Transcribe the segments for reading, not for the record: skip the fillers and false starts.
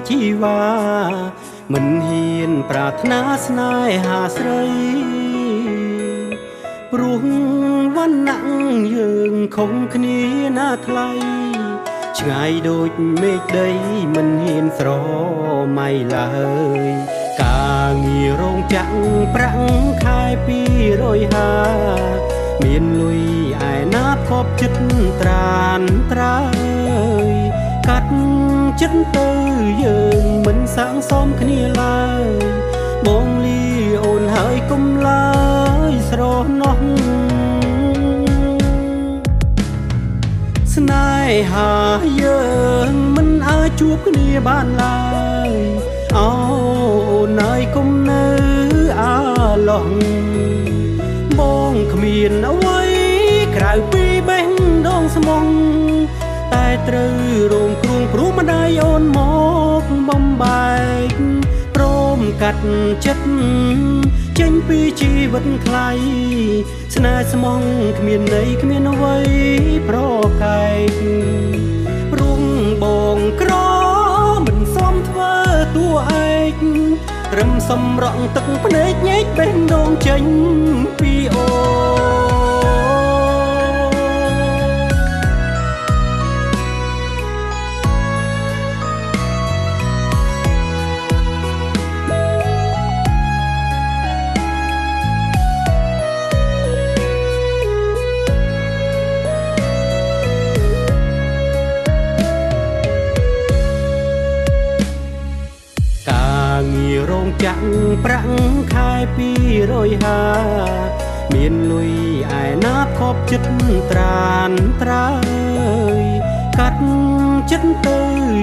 ជីវ៉ាមិនហ៊ានប្រាថ្នាស្នេហាស្រីព្រោះវណ្ណៈយើងខុសគ្នាណាថ្លៃឆ្ងាយដូចមេឃដីមិនហ៊ានស្រមៃឡើយការងាររោងចក្រប្រាក់ខែ250មានលុយឯណាខប់ចិត្តត្រានត្រើយកាត់ចិត្តទៅយើងមិនសាងសមគ្នាឡើយបងលីអូនហើយកុំឡើយស្រណោះស្នេហាយើងមិនអាចជួបគ្នាបានឡើយអូនហើយកុំនៅអាឡោះបងគ្មានអ្វីក្រៅពីបេះដូងស្មងតែត្រូវរងគ្រោះព្រោះម្ដាយអូនមកបំបែកព្រមកាត់ចិត្តចេញពីជីវិតថ្លៃស្នេហ៍ស្មងគ្មានន័យគ្មានអ្វីប្រកែករុងបងក្រមិនសមធ្វើតួឯកត្រឹមសម្រក់ទឹកភ្នែកញែកបេះដូងចេញពីអូរោងចក្រប្រាក់ខែ250មានលុយឯណាខប់ចិត្តត្រានត្រើយកាត់ចិត្តទៅ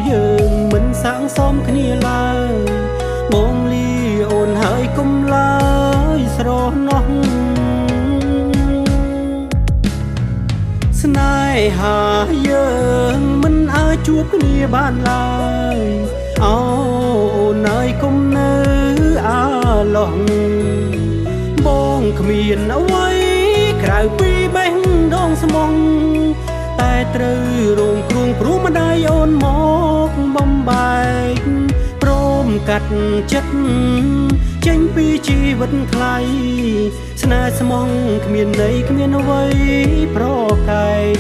យើងមិនសាងសមគ្នាឡើយបងលីអូនហើយកុំឡើយស្រណោះស្នេហាយើងមិនអាចជួបគ្នាបានឡើយអូនហើយកុំនៅអាឡោះបងគ្មានអ្វីក្រៅពីបេះដូងស្មងតែត្រូវរងគ្រោះព្រោះម្ដាយអូនមកបំបែកព្រមកាត់ចិត្តចេញពីជីវិតថ្លៃស្នេហ៍ស្មងគ្មានន័យគ្មានអ្វីប្រកែក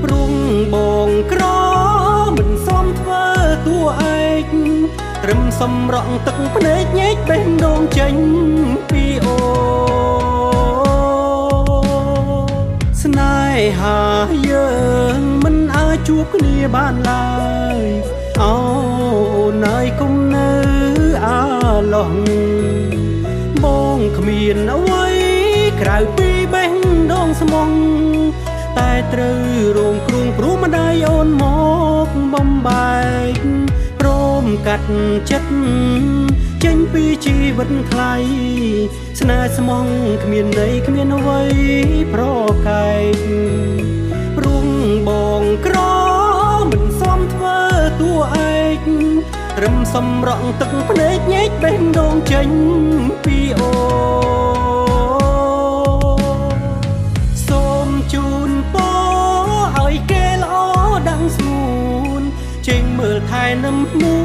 រុងបងក្រមិនសមធ្វើតួឯកត្រឹមសម្រក់ទឹកភ្នែកញែកបេះដូងចេញពីអូស្នេហាយើងមិនអាចជួបគ្នាបានឡើយអូនហើយកុំនៅអាឡោះបងគ្មានអ្វីក្រៅពីបេះដូងស្មងតែត្រូវរងគ្រោះព្រោះម្ដាយអូនមកបំបែកព្រមកាត់ចិត្តចេញពីជីវិតថ្លៃស្នេហ៍ស្មងគ្មានន័យគ្មានអ្វីប្រកែករុងបងក្រមិនសមធ្វើតួឯកត្រឹមសម្រក់ទឹកភ្នែកញែកបេះដូងចេញពីអូសូមជូនពរឲ្យគេល្អដឹងស្ងួនចេញមើលថែនឹមនួ